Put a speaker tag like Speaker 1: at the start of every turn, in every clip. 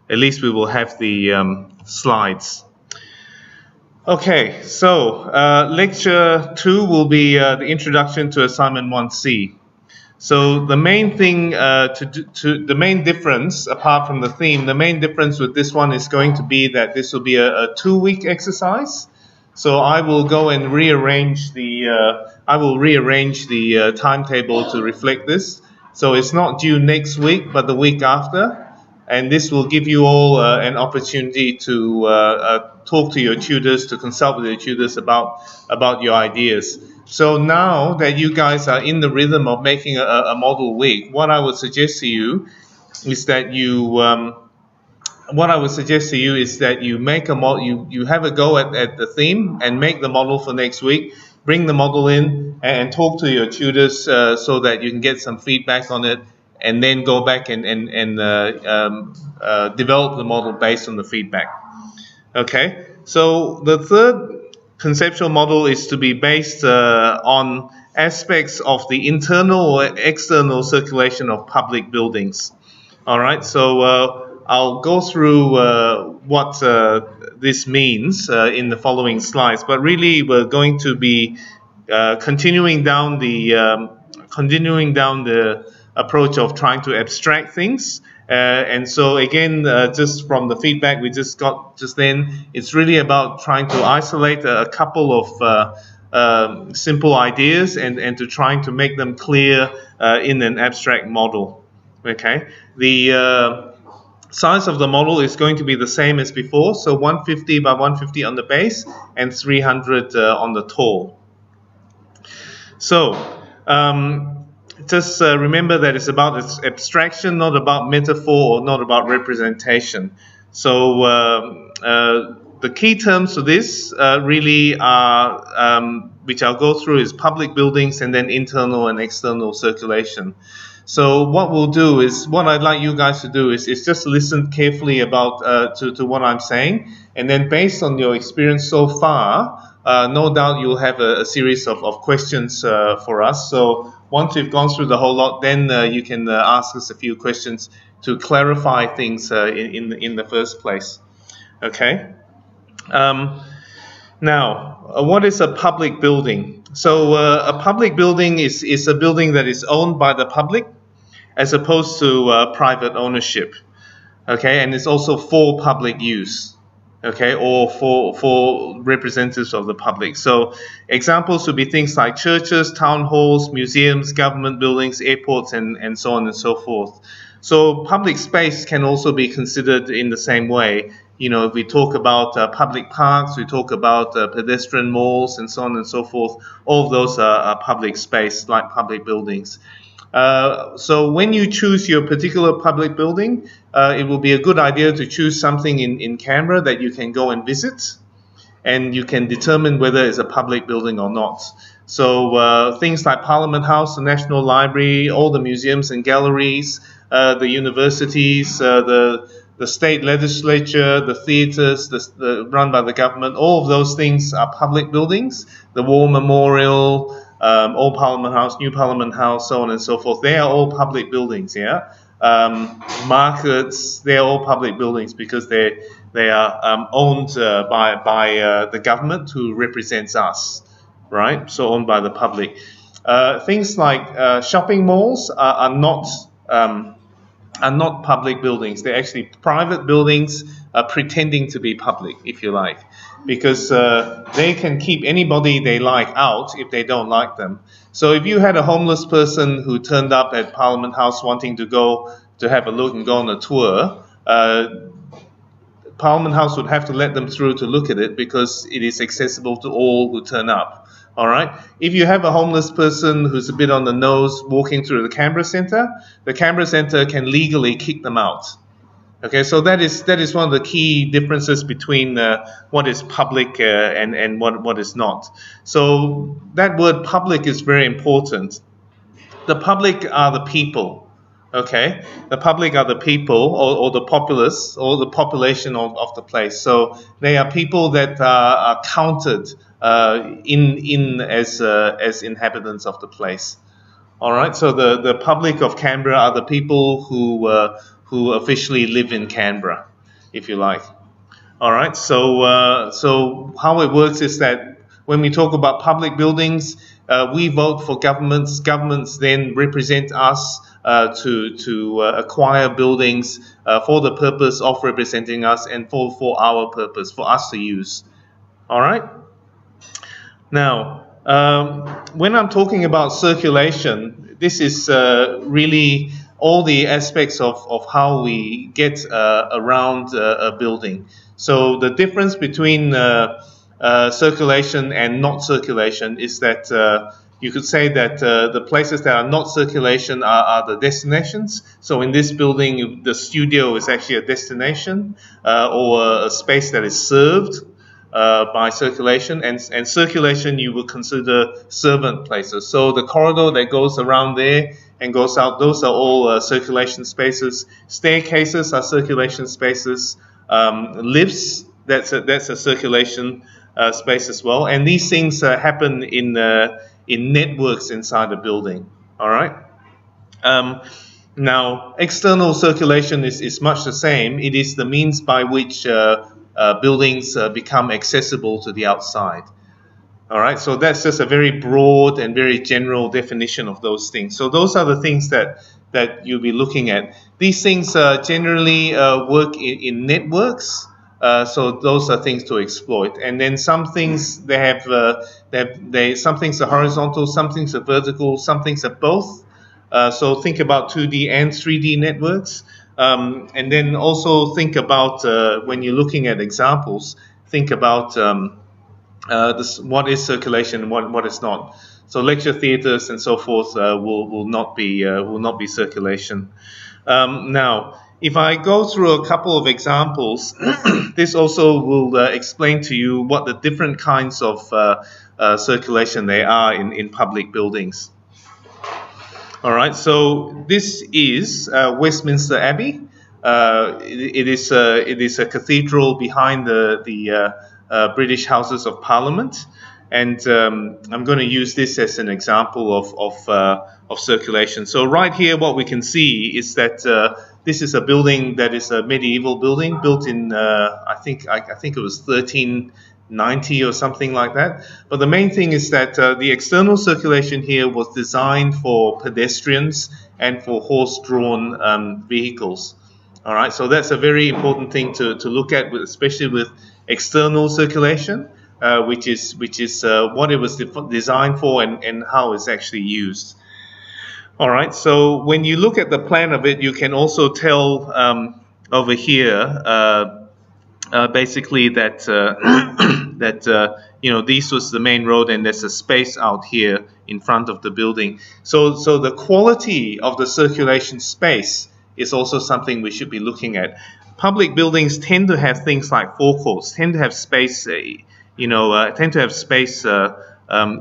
Speaker 1: at least we will have the slides. Okay, so lecture 2 will be the introduction to assignment 1C. So the main thing the main difference, apart from the theme, the main difference with this one is going to be that this will be a 2-week exercise. So I will go and rearrange the timetable to reflect this. So it's not due next week, but the week after. And this will give you all an opportunity to talk to your tutors, to consult with your tutors about your ideas. So now that you guys are in the rhythm of making a model week, what I would suggest to you is that you make a model. You have a go at the theme and make the model for next week. Bring the model in and talk to your tutors so that you can get some feedback on it, and then go back and develop the model based on the feedback. Okay, so the third conceptual model is to be based on aspects of the internal or external circulation of public buildings. All right, so I'll go through what this means in the following slides, but really we're going to be continuing down the approach of trying to abstract things. And so again, just from the feedback we just got just then, it's really about trying to isolate a couple of simple ideas and to trying to make them clear in an abstract model. Okay, the size of the model is going to be the same as before, so 150 by 150 on the base and 300 on the tall. So just remember that it's about abstraction, not about metaphor or not about representation. So the key terms for this really are, which I'll go through, is public buildings and then internal and external circulation. So what we'll do is, what I'd like you guys to do is just listen carefully about to what I'm saying, and then based on your experience so far, no doubt you'll have a series of questions for us. So once we've gone through the whole lot, then you can ask us a few questions to clarify things in the first place. Okay. Now, what is a public building? So a public building is a building that is owned by the public, as opposed to private ownership. Okay, and it's also for public use. Okay, or for representatives of the public. So examples would be things like churches, town halls, museums, government buildings, airports, and so on and so forth. So public space can also be considered in the same way. You know, if we talk about public parks, we talk about pedestrian malls, and so on and so forth. All of those are public space, like public buildings. So when you choose your particular public building, it will be a good idea to choose something in Canberra that you can go and visit, and you can determine whether it's a public building or not. So things like Parliament House, the National Library, all the museums and galleries, the universities, the state legislature, the theatres run by the government, all of those things are public buildings. The War Memorial, Old Parliament House, New Parliament House, so on and so forth. They are all public buildings, yeah. Markets, they're all public buildings because they are owned by the government who represents us, right? So owned by the public. Things like shopping malls are not public buildings. They're actually private buildings pretending to be public, if you like, because they can keep anybody they like out if they don't like them. So if you had a homeless person who turned up at Parliament House wanting to go to have a look and go on a tour, Parliament House would have to let them through to look at it because it is accessible to all who turn up. All right. If you have a homeless person who's a bit on the nose walking through the Canberra Centre can legally kick them out. Okay, so that is one of the key differences between what is public and what is not. So that word public is very important. The public are the people. Okay, the public are the people or the populace or the population of the place. So they are people that are counted as inhabitants of the place. All right. So the public of Canberra are the people who officially live in Canberra. if you like. All right. So how it works is that when we talk about public buildings, we vote for governments. Governments then represent us to acquire buildings for the purpose of representing us and for our purpose, for us to use. All right. Now, when I'm talking about circulation, this is really all the aspects of how we get around a building. So the difference between circulation and not circulation is that you could say that the places that are not circulation are the destinations. So in this building, the studio is actually a destination or a space that is served by circulation, and circulation you would consider servant places. So the corridor that goes around there and goes out, those are all circulation spaces. Staircases are circulation spaces. Lifts, that's a circulation space as well. And these things happen in networks inside a building. All right. Now, external circulation is much the same. It is the means by which buildings become accessible to the outside. All right, so that's just a very broad and very general definition of those things. So those are the things that you'll be looking at. These things generally work in networks. So those are things to exploit. And then some things some things are horizontal, some things are vertical, some things are both. So think about 2D and 3D networks. And then also think about, when you're looking at examples, think about what is circulation and what is not. So lecture theatres and so forth will not be circulation. Now, if I go through a couple of examples, this also will explain to you what the different kinds of circulation there are in public buildings. All right, so this is Westminster Abbey. It is a cathedral behind the British Houses of Parliament, and I'm going to use this as an example of circulation. So right here, what we can see is that this is a building that is a medieval building built in I think it was 1390 or something like that. But the main thing is that the external circulation here was designed for pedestrians and for horse-drawn vehicles. All right, so that's a very important thing to look at, especially with external circulation, which is what it was designed for and how it's actually used. All right, so when you look at the plan of it, you can also tell over here basically that this was the main road and there's a space out here in front of the building. So the quality of the circulation space is also something we should be looking at. Public buildings tend to have things like forecourts, tend to have space,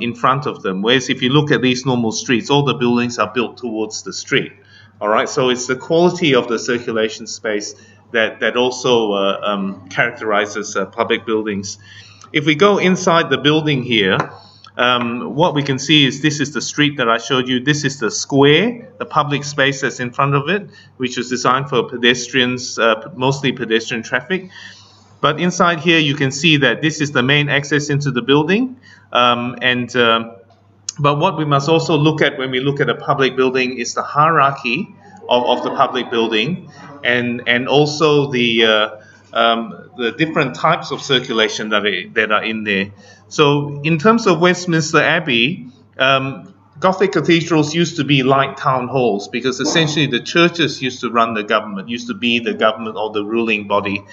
Speaker 1: in front of them. Whereas if you look at these normal streets, all the buildings are built towards the street. All right, so it's the quality of the circulation space that also characterizes public buildings. If we go inside the building here, what we can see is this is the street that I showed you. This is the square, the public space that's in front of it, which was designed for pedestrians, mostly pedestrian traffic. But inside here, you can see that this is the main access into the building. But what we must also look at when we look at a public building is the hierarchy of the public building, and also the different types of circulation that are in there. So in terms of Westminster Abbey, Gothic cathedrals used to be like town halls because essentially the churches used to run the government, used to be the government or the ruling body.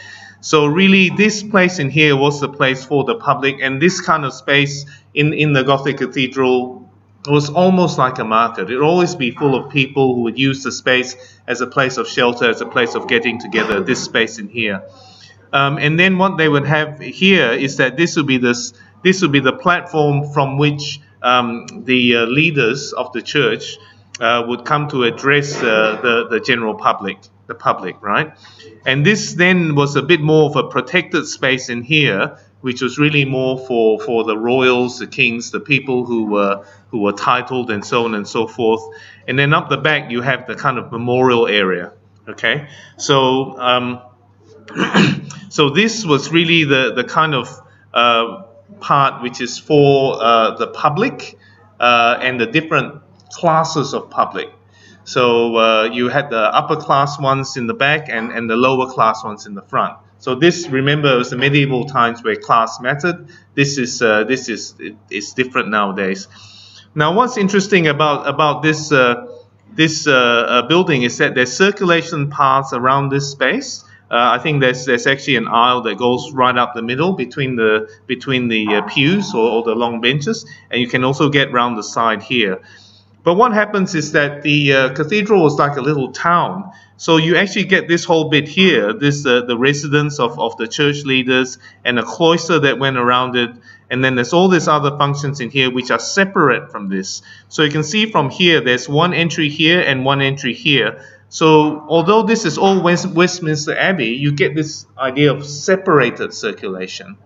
Speaker 1: So really this place in here was the place for the public, and this kind of space in the Gothic cathedral was almost like a market. It would always be full of people who would use the space as a place of shelter, as a place of getting together, this space in here. And then what they would have here is that this would be the platform from which the leaders of the church would come to address the general public, the public, right? And this then was a bit more of a protected space in here, which was really more for the royals, the kings, the people who were titled and so on and so forth. And then up the back you have the kind of memorial area. Okay, so So this was really the kind of part which is for the public and the different classes of public. So you had the upper class ones in the back and the lower class ones in the front. So this, remember, was the medieval times where class mattered. This is different nowadays. Now, what's interesting about this building is that there's circulation paths around this space. I think there's actually an aisle that goes right up the middle between the pews or the long benches, and you can also get round the side here. But what happens is that the cathedral was like a little town. So you actually get this whole bit here, this the residence of the church leaders and a cloister that went around it. And then there's all these other functions in here which are separate from this. So you can see from here, there's one entry here and one entry here. So although this is all Westminster Abbey, you get this idea of separated circulation.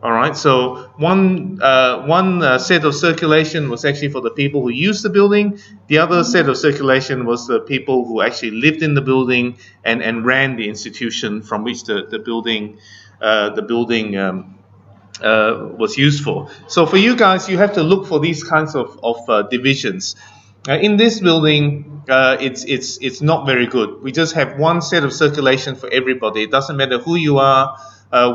Speaker 1: All right, so one set of circulation was actually for the people who used the building. The other set of circulation was the people who actually lived in the building and ran the institution from which the building was used for. So for you guys, you have to look for these kinds of divisions. In this building, it's not very good. We just have one set of circulation for everybody. It doesn't matter who you are.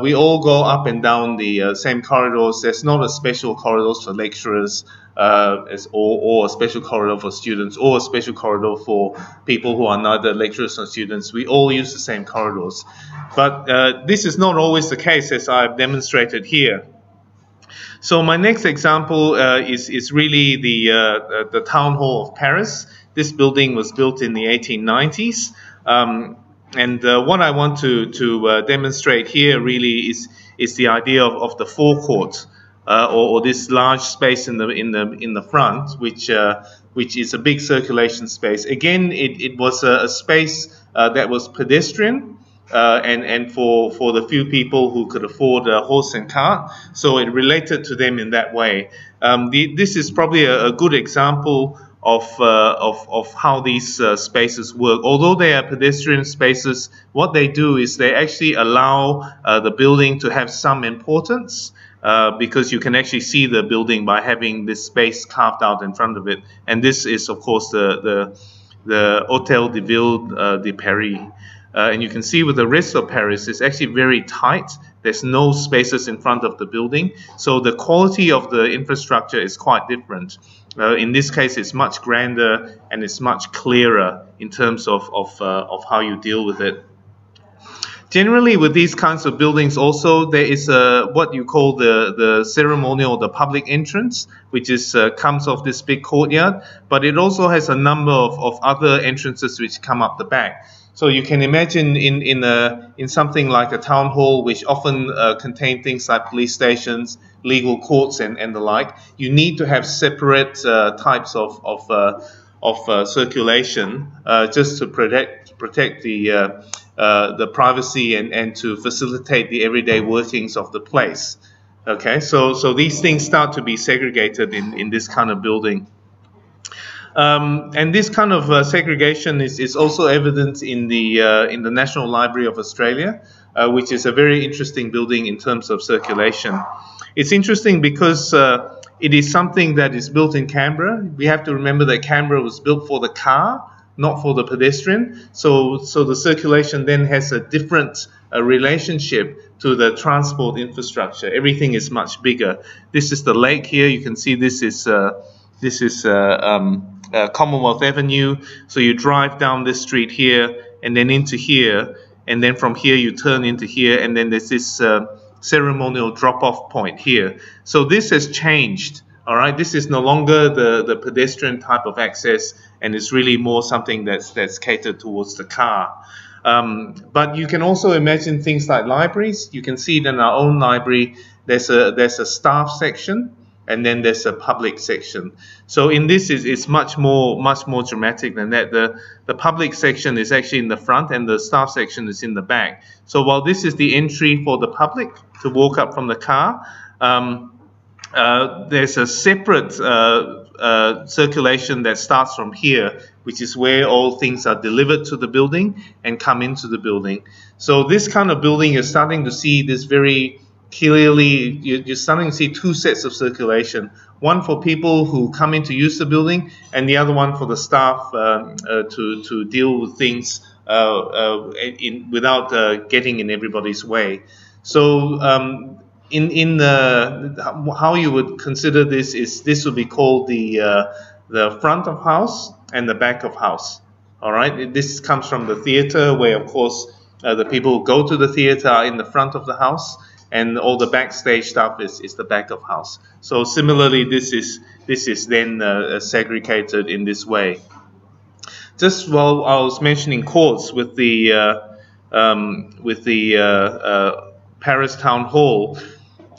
Speaker 1: We all go up and down the same corridors. There's not a special corridors for lecturers or a special corridor for students or a special corridor for people who are neither lecturers nor students. We all use the same corridors. But this is not always the case, as I've demonstrated here. So my next example is really the Town Hall of Paris. This building was built in the 1890s. And what I want to demonstrate here really is the idea of the forecourt or this large space in the front, which is a big circulation space. Again, it was a space that was pedestrian and for the few people who could afford a horse and cart. So it related to them in that way. This is probably a good example of how these spaces work. Although they are pedestrian spaces, what they do is they actually allow the building to have some importance because you can actually see the building by having this space carved out in front of it. And this is, of course, the Hôtel de Ville de Paris. And you can see with the rest of Paris, it's actually very tight. There's no spaces in front of the building. So the quality of the infrastructure is quite different. In this case, it's much grander and it's much clearer in terms of how you deal with it. Generally, with these kinds of buildings also, there is what you call the ceremonial, the public entrance, which comes off this big courtyard, but it also has a number of other entrances which come up the back. So you can imagine in something like a town hall, which often contain things like police stations, legal courts, and the like, you need to have separate types of circulation just to protect the privacy and to facilitate the everyday workings of the place. Okay, so these things start to be segregated in this kind of building. And this kind of segregation is also evident in the National Library of Australia, which is a very interesting building in terms of circulation. It's interesting because it is something that is built in Canberra. We have to remember that Canberra was built for the car, not for the pedestrian. So the circulation then has a different relationship to the transport infrastructure. Everything is much bigger. This is the lake here. You can see this is Commonwealth Avenue. So you drive down this street here and then into here, and then from here you turn into here, and then there's this ceremonial drop-off point here. So this has changed. All right, this is no longer the pedestrian type of access, and it's really more something that's catered towards the car. But you can also imagine things like libraries. You can see it in our own library. There's a staff section, and then there's a public section. So in this it's much more dramatic than that. The public section is actually in the front, and the staff section is in the back. So while this is the entry for the public to walk up from the car, there's a separate circulation that starts from here, which is where all things are delivered to the building and come into the building. So this kind of building, you're starting to see this very clearly. You're starting to see two sets of circulation, one for people who come in to use the building, and the other one for the staff to deal with things without getting in everybody's way. So in how you would consider this is this would be called the front of house and the back of house. All right, this comes from the theater, where of course the people who go to the theater are in the front of the house, and all the backstage stuff is the back of house. So similarly, this is then segregated in this way. Just while I was mentioning courts with the Paris Town Hall,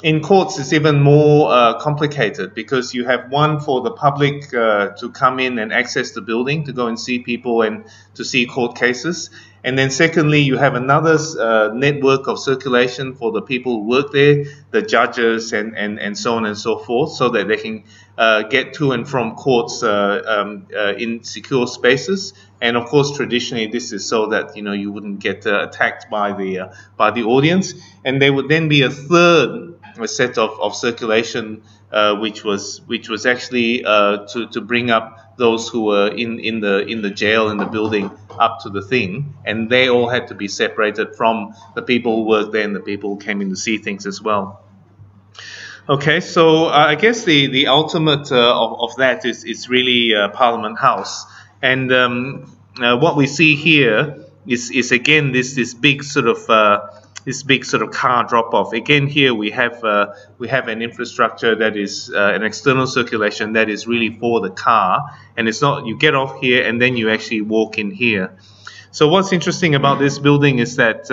Speaker 1: in courts it's even more complicated, because you have one for the public to come in and access the building, to go and see people and to see court cases. And then secondly, you have another network of circulation for the people who work there, the judges and so on and so forth, so that they can get to and from courts in secure spaces. And of course, traditionally, this is so that you wouldn't get attacked by the audience. And there would then be a third set of circulation, which was actually to bring up those who were in the jail, in the building, up to the thing, and they all had to be separated from the people who worked there and the people who came in to see things as well. Okay, so I guess the ultimate of that is really Parliament House, and what we see here is again this big sort of car drop-off. Again, here we have an infrastructure that is an external circulation that is really for the car, and it's not you get off here and then you actually walk in here. So what's interesting about this building is that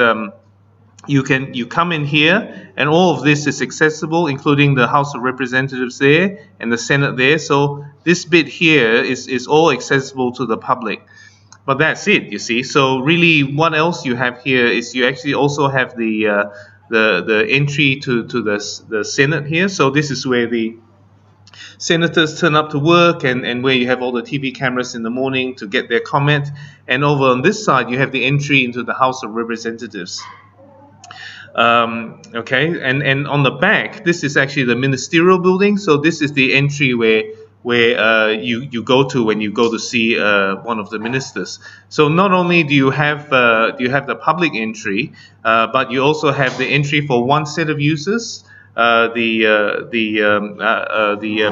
Speaker 1: you come in here and all of this is accessible, including the House of Representatives there and the Senate there. So this bit here is all accessible to the public. But that's it, you see. So really, what else you have here is you actually also have the entry to the Senate here. So this is where the senators turn up to work, and where you have all the TV cameras in the morning to get their comment. And over on this side, you have the entry into the House of Representatives. Okay, and on the back, this is actually the ministerial building. So this is the entry where you go to when you go to see one of the ministers. So not only do you have the public entry, but you also have the entry for one set of users, the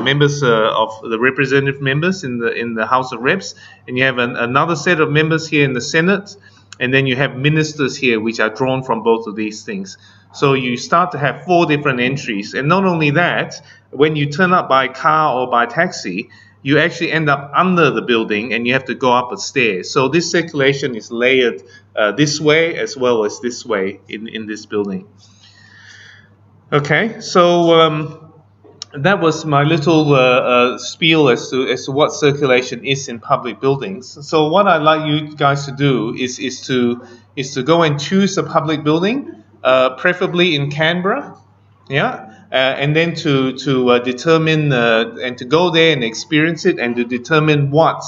Speaker 1: members of the representative members in the House of Reps, and you have another set of members here in the Senate, and then you have ministers here, which are drawn from both of these things. So you start to have 4 different entries. And not only that, when you turn up by car or by taxi, you actually end up under the building and you have to go up a stair. So this circulation is layered this way as well as this way in this building. Okay, so that was my little spiel as to what circulation is in public buildings. So what I'd like you guys to do is to go and choose a public building, preferably in Canberra, and then to determine and to go there and experience it, and to determine what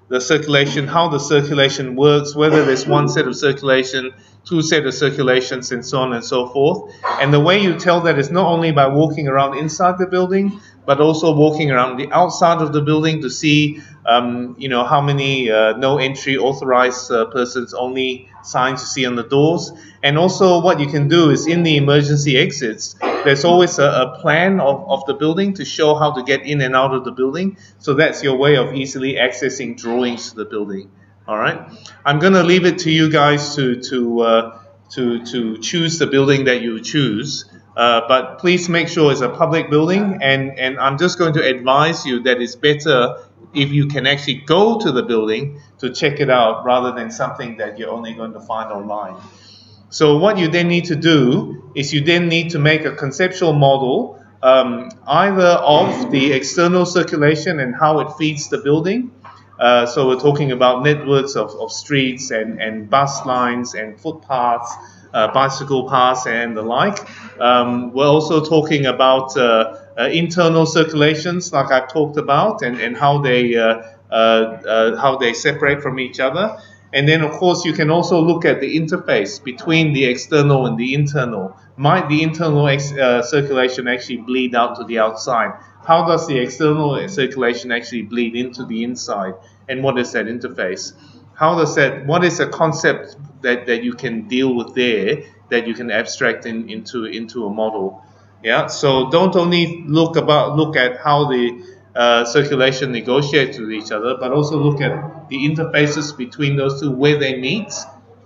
Speaker 1: the circulation, how the circulation works, whether there's one set of circulation, 2 sets of circulations, and so on and so forth. And the way you tell that is not only by walking around inside the building, but also walking around the outside of the building to see, how many no entry authorized persons only signs you see on the doors. And also what you can do is in the emergency exits, there's always a plan of the building to show how to get in and out of the building. So that's your way of easily accessing drawings to the building. All right. I'm going to leave it to you guys to choose the building that you choose. But please make sure it's a public building, and I'm just going to advise you that it's better if you can actually go to the building to check it out rather than something that you're only going to find online. So what you then need to do is you then need to make a conceptual model either of the external circulation and how it feeds the building. So we're talking about networks of streets and bus lines and footpaths, bicycle paths and the like. We're also talking about internal circulations, like I've talked about, and how they separate from each other. And then, of course, you can also look at the interface between the external and the internal. Might the internal circulation actually bleed out to the outside? How does the external circulation actually bleed into the inside? And what is that interface? What is a concept that you can deal with there that you can abstract into a model? Yeah. So don't only look at how the circulation negotiates with each other, but also look at the interfaces between those two, where they meet,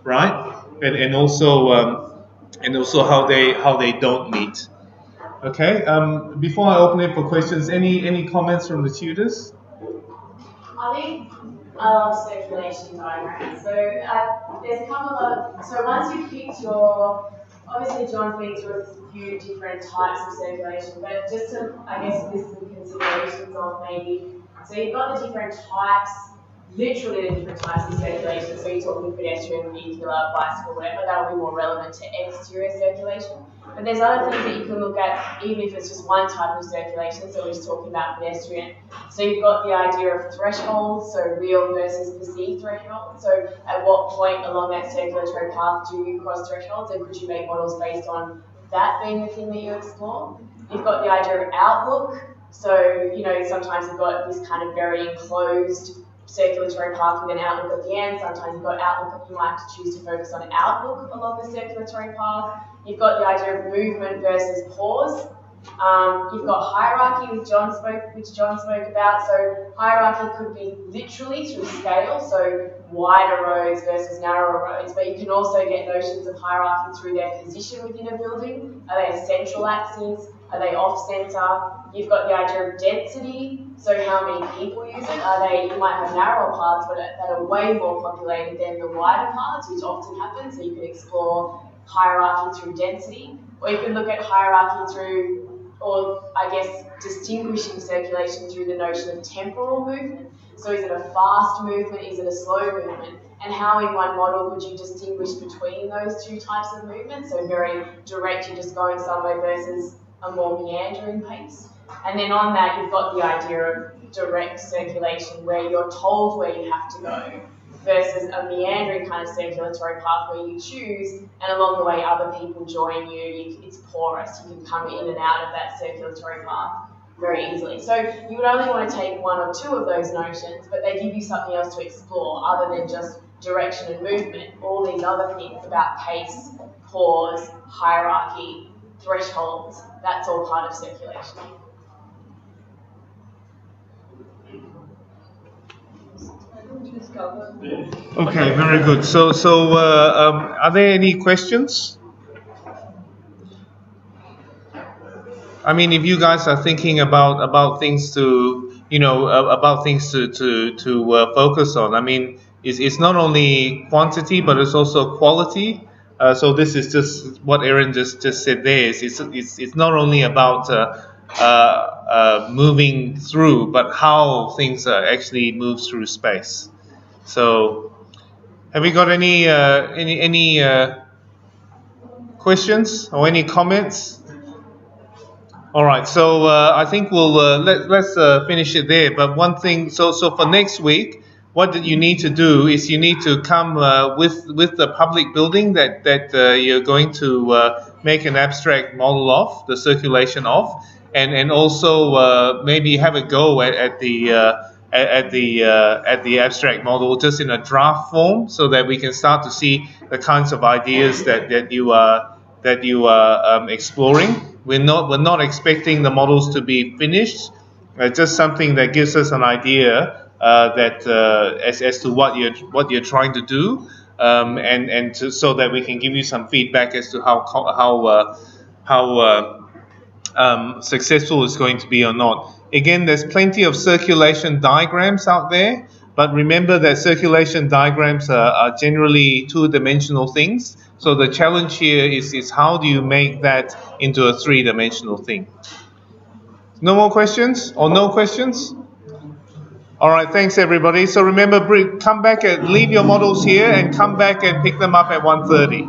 Speaker 1: right? And also how they don't meet. Okay. Before I open it for questions, any comments from the tutors?
Speaker 2: I think I love circulation diagrams. So there's a couple of, so once you've picked your, obviously John's been through a few different types of circulation, but just to, I guess, list some considerations of maybe, so you've got the different types, literally the different types of circulation. So you're talking pedestrian, vehicular, bicycle, whatever, that'll be more relevant to exterior circulation. But there's other things that you can look at, even if it's just one type of circulation. So we're just talking about pedestrian. So you've got the idea of thresholds, so real versus perceived thresholds. So at what point along that circulatory path do you cross thresholds, and could you make models based on that being the thing that you explore? You've got the idea of outlook. So, you know, sometimes you've got this kind of very enclosed circulatory path with an outlook at the end. Sometimes you've got outlook, you might choose to focus on outlook along the circulatory path. You've got the idea of movement versus pause. You've got hierarchy, which John spoke about. So hierarchy could be literally through scale, so wider roads versus narrower roads, but you can also get notions of hierarchy through their position within a building. Are they a central axis? Are they off-centre? You've got the idea of density, so how many people use it. You might have narrower paths but that are way more populated than the wider paths, which often happens, so you can explore hierarchy through density, or you can look at hierarchy through, or I guess distinguishing circulation through the notion of temporal movement. So is it a fast movement, is it a slow movement? And how in one model would you distinguish between those two types of movements? So very direct, you're just going somewhere, versus a more meandering pace. And then on that, you've got the idea of direct circulation, where you're told where you have to go, versus a meandering kind of circulatory path where you choose, and along the way other people join you. It's porous, you can come in and out of that circulatory path very easily. So you would only want to take one or two of those notions, but they give you something else to explore other than just direction and movement. All these other things about pace, pause, hierarchy, thresholds, that's all part of circulation.
Speaker 1: Okay, very good. So are there any questions? I mean, if you guys are thinking about things to, focus on, I mean, it's not only quantity, but it's also quality. So this is just what Erin just said there. It's not only about moving through, but how things actually move through space. So, have we got any questions or any comments? All right. So I think we'll let's finish it there. But one thing. So for next week, what you need to do is you need to come with the public building that you're going to make an abstract model of, the circulation of, and also maybe have a go at the abstract model just in a draft form, so that we can start to see the kinds of ideas that you are exploring. We're not expecting the models to be finished. Just something that gives us an idea as to what you're trying to do, so that we can give you some feedback as to how successful it's going to be or not. Again, there's plenty of circulation diagrams out there, but remember that circulation diagrams are generally two-dimensional things. So the challenge here is how do you make that into a three-dimensional thing? No more questions or no questions? All right, thanks everybody. So remember, come back leave your models here and come back and pick them up at 1:30.